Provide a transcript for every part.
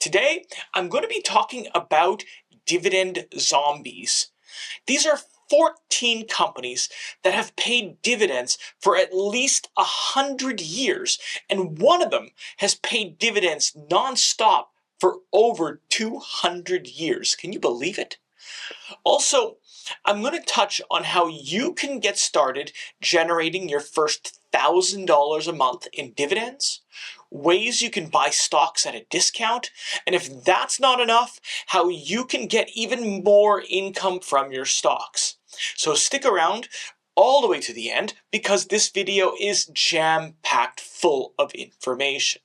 Today, I'm going to be talking about dividend zombies. These are 14 companies that have paid dividends for at least 100 years, and one of them has paid dividends nonstop for over 200 years. Can you believe it? Also, I'm going to touch on how you can get started generating your first $1,000 a month in dividends, ways you can buy stocks at a discount, and if that's not enough, how you can get even more income from your stocks. So stick around all the way to the end because this video is jam-packed full of information.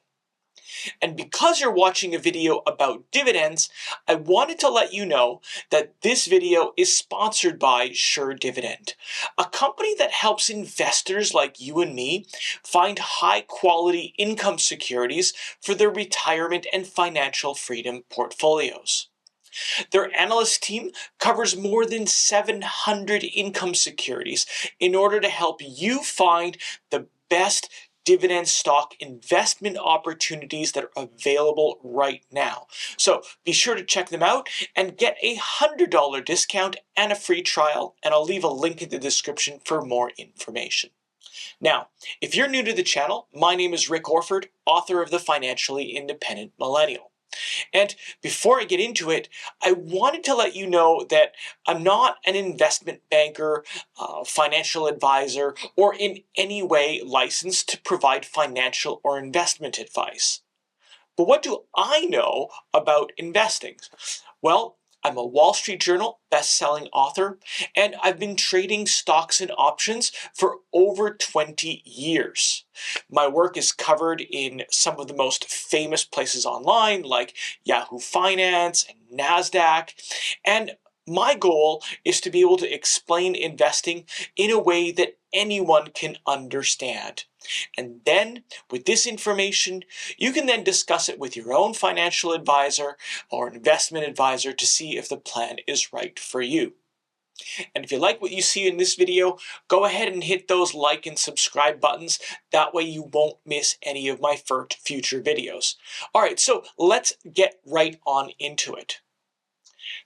And because you're watching a video about dividends, I wanted to let you know that this video is sponsored by Dividend, a company that helps investors like you and me find high-quality income securities for their retirement and financial freedom portfolios. Their analyst team covers more than 700 income securities in order to help you find the best dividend stock investment opportunities that are available right now. So be sure to check them out and get a $100 discount and a free trial, and I'll leave a link in the description for more information. Now, if you're new to the channel, my name is Rick Orford, author of The Financially Independent Millennial. And before I get into it, I wanted to let you know that I'm not an investment banker, financial advisor, or in any way licensed to provide financial or investment advice. But what do I know about investing? Well, I'm a Wall Street Journal best-selling author, and I've been trading stocks and options for over 20 years. My work is covered in some of the most famous places online, like Yahoo Finance and NASDAQ, and my goal is to be able to explain investing in a way that anyone can understand. And then, with this information, you can then discuss it with your own financial advisor or investment advisor to see if the plan is right for you. And if you like what you see in this video, go ahead and hit those like and subscribe buttons. That way you won't miss any of my future videos. All right, so let's get right on into it.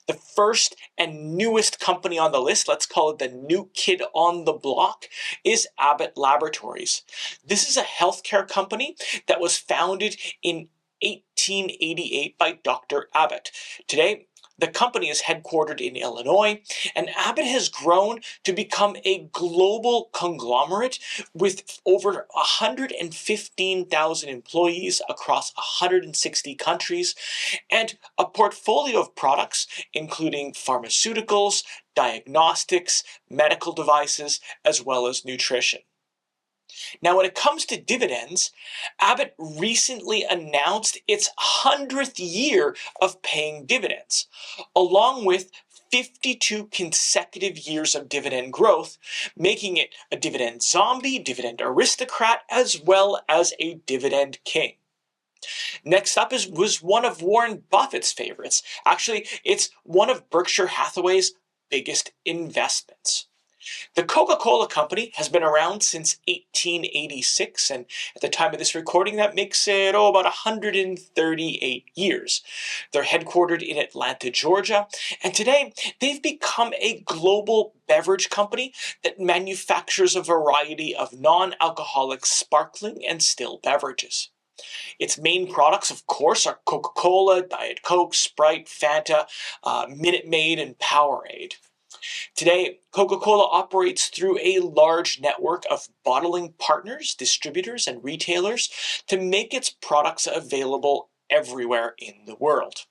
The first and newest company on the list, let's call it the new kid on the block, is Abbott Laboratories. This is a healthcare company that was founded in 1888 by Dr. Abbott. Today, the company is headquartered in Illinois, and Abbott has grown to become a global conglomerate with over 115,000 employees across 160 countries and a portfolio of products including pharmaceuticals, diagnostics, medical devices, as well as nutrition. Now, when it comes to dividends, Abbott recently announced its 100th year of paying dividends, along with 52 consecutive years of dividend growth, making it a dividend zombie, dividend aristocrat, as well as a dividend king. Next up was one of Warren Buffett's favorites. Actually, it's one of Berkshire Hathaway's biggest investments. The Coca-Cola Company has been around since 1886, and at the time of this recording, that makes it, about 138 years. They're headquartered in Atlanta, Georgia, and today they've become a global beverage company that manufactures a variety of non-alcoholic sparkling and still beverages. Its main products, of course, are Coca-Cola, Diet Coke, Sprite, Fanta, Minute Maid, and Powerade. Today, Coca-Cola operates through a large network of bottling partners, distributors, and retailers to make its products available everywhere in the world.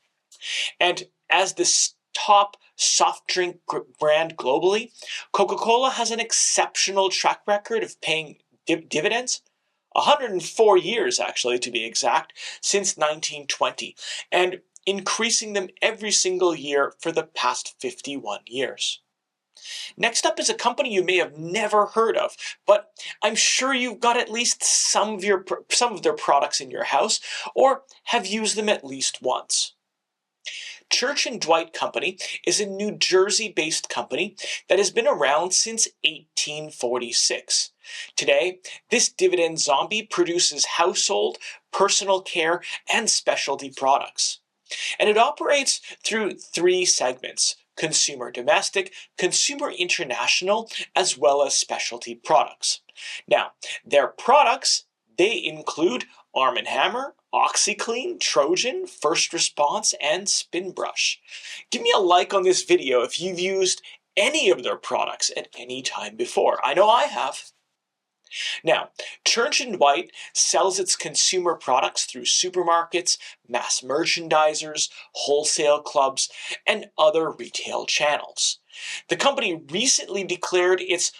And as the top soft drink brand globally, Coca-Cola has an exceptional track record of paying dividends, 104 years actually to be exact, since 1920, and increasing them every single year for the past 51 years. Next up is a company you may have never heard of, but I'm sure you've got at least some of their products in your house or have used them at least once. Church & Dwight Company is a New Jersey-based company that has been around since 1846. Today, this dividend zombie produces household, personal care, and specialty products. And it operates through three segments: consumer domestic, consumer international, as well as specialty products. Now, their products, they include Arm & Hammer, OxyClean, Trojan, First Response, and Spinbrush. Give me a like on this video if you've used any of their products at any time before. I know I have. Now, Church & Dwight sells its consumer products through supermarkets, mass merchandisers, wholesale clubs, and other retail channels. The company recently declared its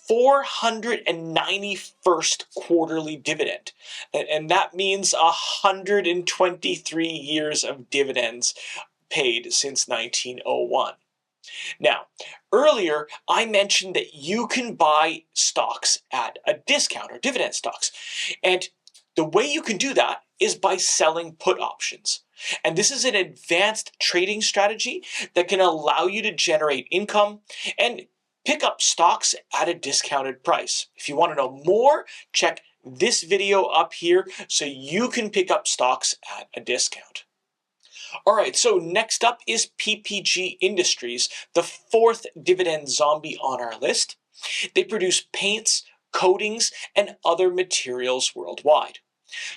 491st quarterly dividend, and that means 123 years of dividends paid since 1901. Now, earlier I mentioned that you can buy stocks at a discount, or dividend stocks. And the way you can do that is by selling put options. And this is an advanced trading strategy that can allow you to generate income and pick up stocks at a discounted price. If you want to know more, check this video up here so you can pick up stocks at a discount. All right, so next up is PPG Industries, the fourth dividend zombie on our list. They produce paints, coatings, and other materials worldwide.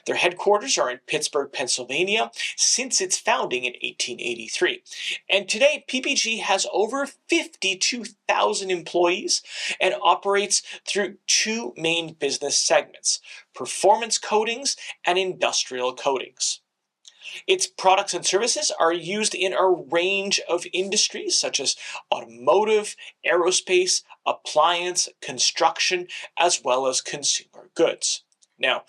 Their headquarters are in Pittsburgh, Pennsylvania, since its founding in 1883. And today, PPG has over 52,000 employees and operates through two main business segments: performance coatings and industrial coatings. Its products and services are used in a range of industries such as automotive, aerospace, appliance, construction, as well as consumer goods. Now,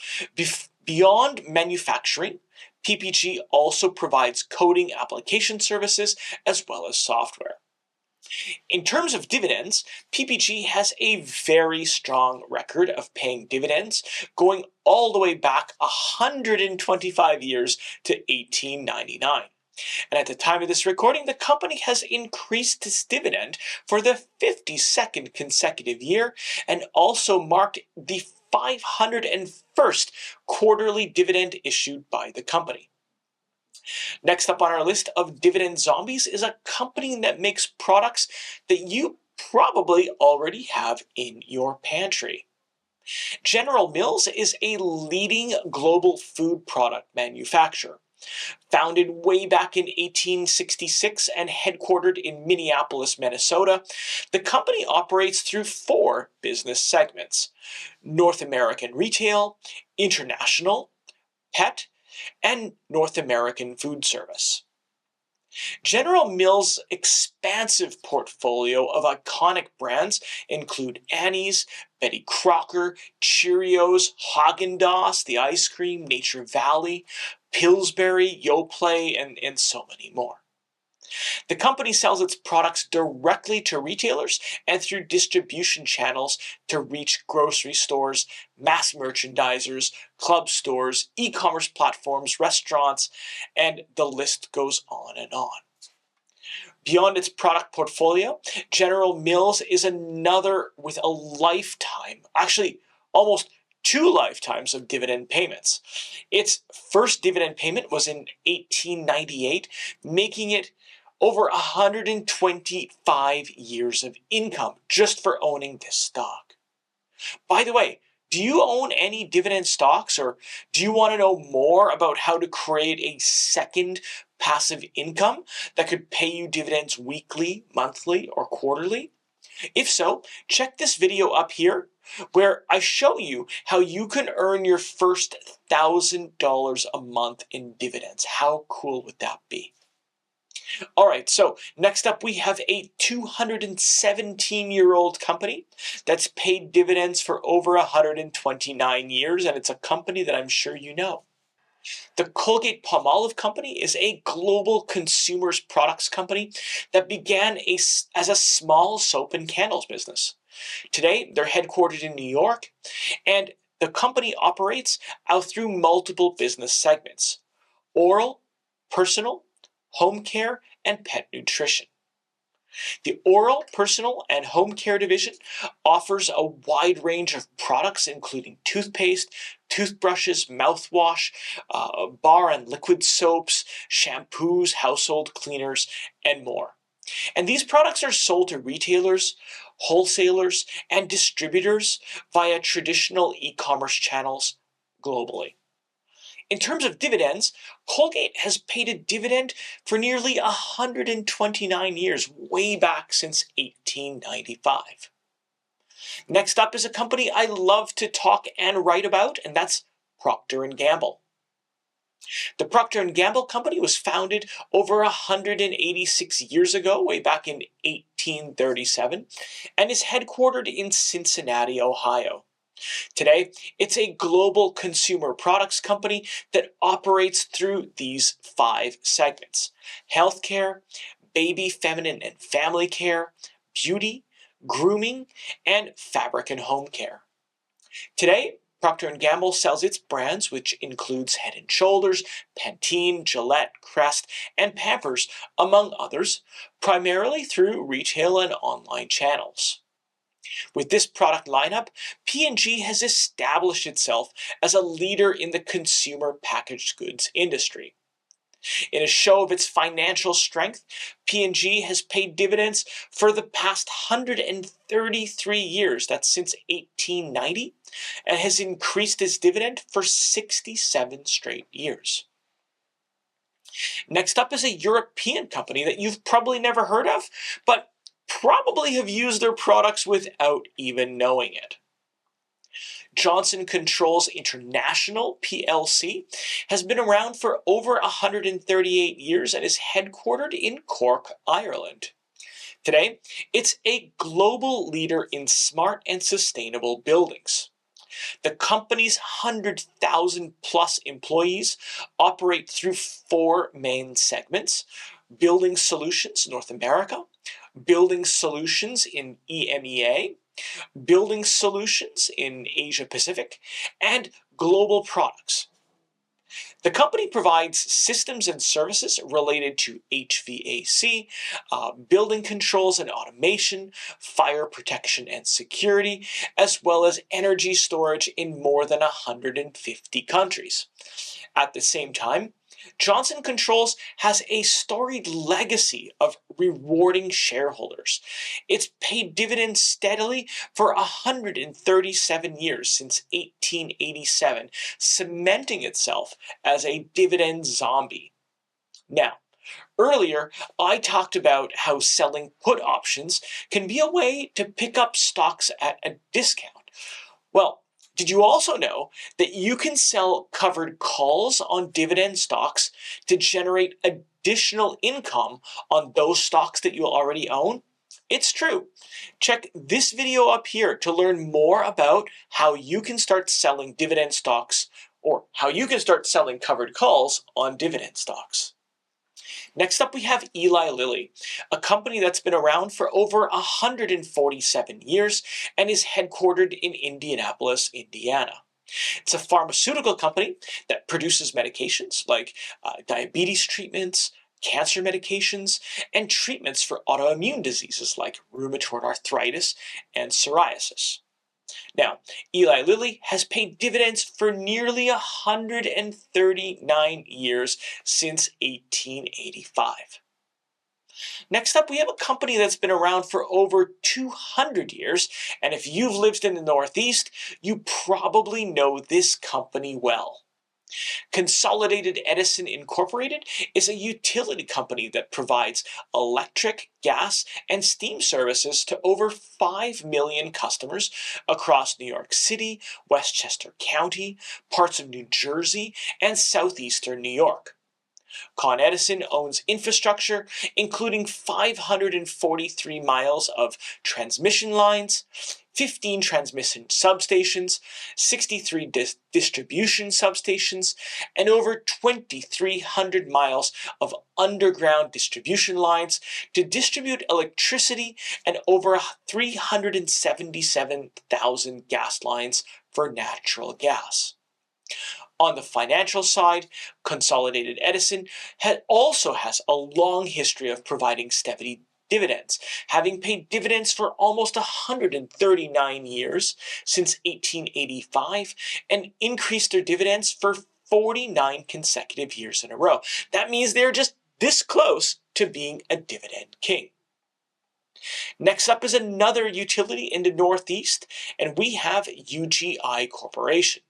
beyond manufacturing, PPG also provides coating application services as well as software. In terms of dividends, PPG has a very strong record of paying dividends, going all the way back 125 years to 1899. And at the time of this recording, the company has increased its dividend for the 52nd consecutive year and also marked the 501st quarterly dividend issued by the company. Next up on our list of dividend zombies is a company that makes products that you probably already have in your pantry. General Mills is a leading global food product manufacturer. Founded way back in 1866 and headquartered in Minneapolis, Minnesota, the company operates through four business segments: North American retail, international, pet, and North American food service. General Mills' expansive portfolio of iconic brands include Annie's, Betty Crocker, Cheerios, Haagen-Dazs, the ice cream, Nature Valley, Pillsbury, Yoplait, and so many more. The company sells its products directly to retailers and through distribution channels to reach grocery stores, mass merchandisers, club stores, e-commerce platforms, restaurants, and the list goes on and on. Beyond its product portfolio, General Mills is another with a lifetime, actually almost 2 lifetimes of dividend payments. Its first dividend payment was in 1898, making it over 125 years of income just for owning this stock. By the way, do you own any dividend stocks, or do you want to know more about how to create a second passive income that could pay you dividends weekly, monthly, or quarterly? If so, check this video up here where I show you how you can earn your first $1,000 a month in dividends. How cool would that be? All right, so next up we have a 217-year-old company that's paid dividends for over 129 years, and it's a company that I'm sure you know. The Colgate-Palmolive Company is a global consumer products company that began as a small soap and candles business. Today, they're headquartered in New York, and the company operates out through multiple business segments: oral, personal, home care, and pet nutrition. The oral, personal, and home care division offers a wide range of products including toothpaste, toothbrushes, mouthwash, bar and liquid soaps, shampoos, household cleaners, and more. And these products are sold to retailers, wholesalers, and distributors via traditional e-commerce channels globally. In terms of dividends, Colgate has paid a dividend for nearly 129 years, way back since 1895. Next up is a company I love to talk and write about, and that's Procter & Gamble. The Procter & Gamble Company was founded over 186 years ago, way back in 1837, and is headquartered in Cincinnati, Ohio. Today, it's a global consumer products company that operates through these 5 segments: healthcare, baby, feminine, and family care, beauty, grooming, and fabric and home care. Today, Procter & Gamble sells its brands, which includes Head & Shoulders, Pantene, Gillette, Crest, and Pampers, among others, primarily through retail and online channels. With this product lineup, P&G has established itself as a leader in the consumer packaged goods industry. In a show of its financial strength, P&G has paid dividends for the past 133 years, that's since 1890, and has increased its dividend for 67 straight years. Next up is a European company that you've probably never heard of, but probably have used their products without even knowing it. Johnson Controls International plc has been around for over 138 years and is headquartered in Cork, Ireland. Today, it's a global leader in smart and sustainable buildings. The company's 100,000 plus employees operate through 4 main segments: Building Solutions North America, Building Solutions in EMEA, Building Solutions in Asia Pacific, and Global Products. The company provides systems and services related to HVAC, building controls and automation, fire protection and security, as well as energy storage in more than 150 countries. At the same time, Johnson Controls has a storied legacy of rewarding shareholders. It's paid dividends steadily for 137 years since 1887, cementing itself as a dividend zombie. Now, earlier, I talked about how selling put options can be a way to pick up stocks at a discount. Well, did you also know that you can sell covered calls on dividend stocks to generate additional income on those stocks that you already own? It's true. Check this video up here to learn more about how you can start selling dividend stocks, or how you can start selling covered calls on dividend stocks. Next up, we have Eli Lilly, a company that's been around for over 147 years and is headquartered in Indianapolis, Indiana. It's a pharmaceutical company that produces medications like diabetes treatments, cancer medications, and treatments for autoimmune diseases like rheumatoid arthritis and psoriasis. Now, Eli Lilly has paid dividends for nearly 139 years since 1885. Next up, we have a company that's been around for over 200 years, and if you've lived in the Northeast, you probably know this company well. Consolidated Edison Incorporated is a utility company that provides electric, gas, and steam services to over 5 million customers across New York City, Westchester County, parts of New Jersey, and southeastern New York. Con Edison owns infrastructure, including 543 miles of transmission lines, 15 transmission substations, 63 distribution substations, and over 2,300 miles of underground distribution lines to distribute electricity, and over 377,000 gas lines for natural gas. On the financial side, Consolidated Edison also has a long history of providing steady dividends, having paid dividends for almost 139 years since 1885 and increased their dividends for 49 consecutive years in a row. That means they're just this close to being a dividend king. Next up is another utility in the Northeast, and we have UGI Corporation.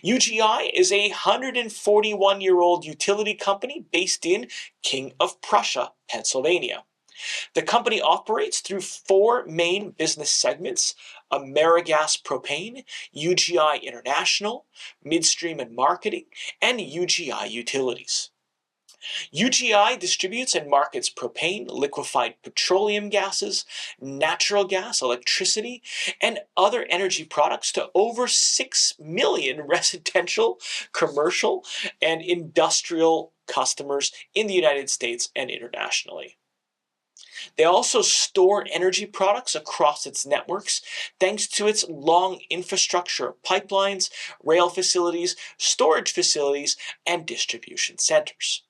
UGI is a 141-year-old utility company based in King of Prussia, Pennsylvania. The company operates through four main business segments: AmeriGas Propane, UGI International, Midstream and Marketing, and UGI Utilities. UGI distributes and markets propane, liquefied petroleum gases, natural gas, electricity, and other energy products to over 6 million residential, commercial, and industrial customers in the United States and internationally. They also store energy products across its networks thanks to its long infrastructure of pipelines, rail facilities, storage facilities, and distribution centers.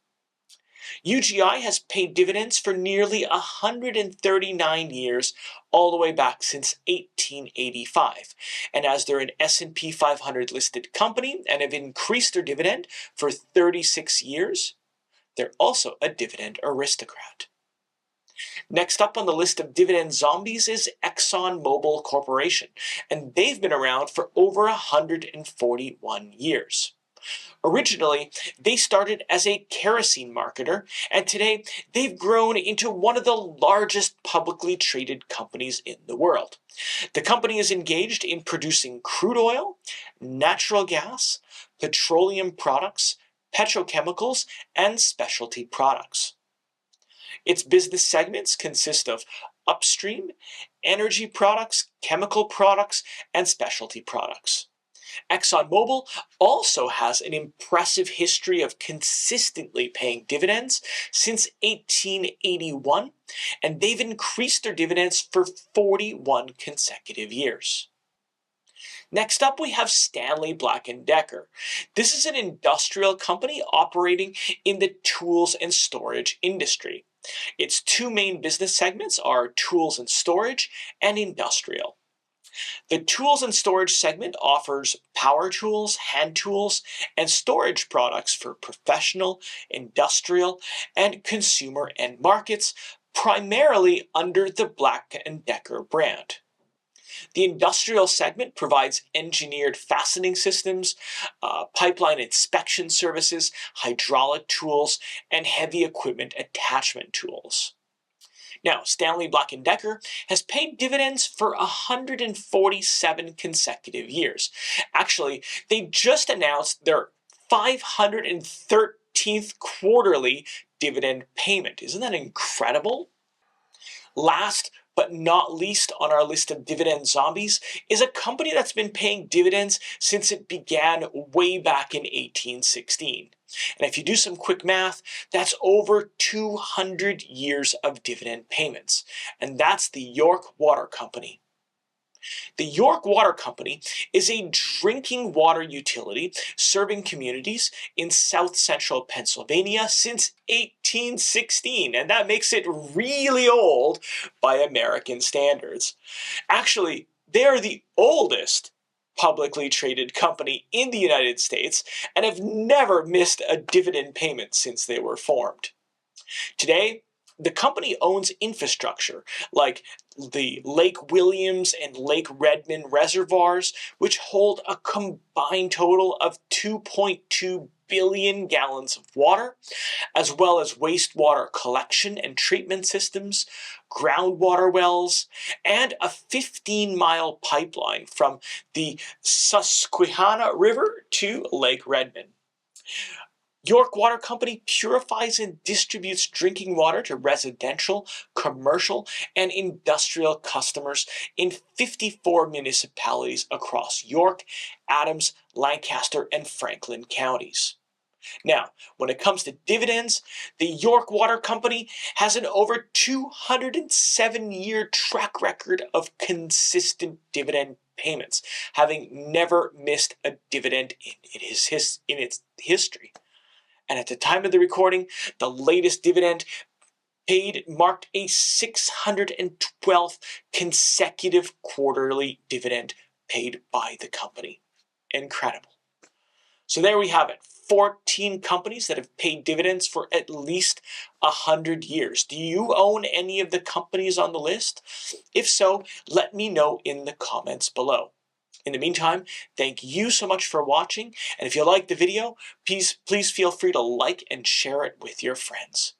UGI has paid dividends for nearly 139 years, all the way back since 1885. And as they're an S&P 500 listed company and have increased their dividend for 36 years, they're also a dividend aristocrat. Next up on the list of dividend zombies is Exxon Mobil Corporation, and they've been around for over 141 years. Originally, they started as a kerosene marketer, and today they've grown into one of the largest publicly traded companies in the world. The company is engaged in producing crude oil, natural gas, petroleum products, petrochemicals, and specialty products. Its business segments consist of upstream, energy products, chemical products, and specialty products. ExxonMobil also has an impressive history of consistently paying dividends since 1881, and they've increased their dividends for 41 consecutive years. Next up, we have Stanley Black & Decker. This is an industrial company operating in the tools and storage industry. Its two main business segments are tools and storage and industrial. The tools and storage segment offers power tools, hand tools, and storage products for professional, industrial, and consumer end markets, primarily under the Black & Decker brand. The industrial segment provides engineered fastening systems, pipeline inspection services, hydraulic tools, and heavy equipment attachment tools. Now, Stanley Black & Decker has paid dividends for 147 consecutive years. Actually, they just announced their 513th quarterly dividend payment. Isn't that incredible? Last but not least on our list of dividend zombies is a company that's been paying dividends since it began way back in 1816. And if you do some quick math, that's over 200 years of dividend payments. And that's the York Water Company. The York Water Company is a drinking water utility serving communities in south central Pennsylvania since 1816, and that makes it really old by American standards. Actually, they are the oldest publicly traded company in the United States and have never missed a dividend payment since they were formed. Today, the company owns infrastructure like the Lake Williams and Lake Redmond reservoirs, which hold a combined total of 2.2 billion gallons of water, as well as wastewater collection and treatment systems, groundwater wells, and a 15-mile pipeline from the Susquehanna River to Lake Redmond. York Water Company purifies and distributes drinking water to residential, commercial, and industrial customers in 54 municipalities across York, Adams, Lancaster, and Franklin counties. Now, when it comes to dividends, the York Water Company has an over 207-year track record of consistent dividend payments, having never missed a dividend in its history. And at the time of the recording, the latest dividend marked a 612th consecutive quarterly dividend paid by the company. Incredible. So there we have it. 14 companies that have paid dividends for at least 100 years. Do you own any of the companies on the list? If so, let me know in the comments below. In the meantime, thank you so much for watching, and if you liked the video, please feel free to like and share it with your friends.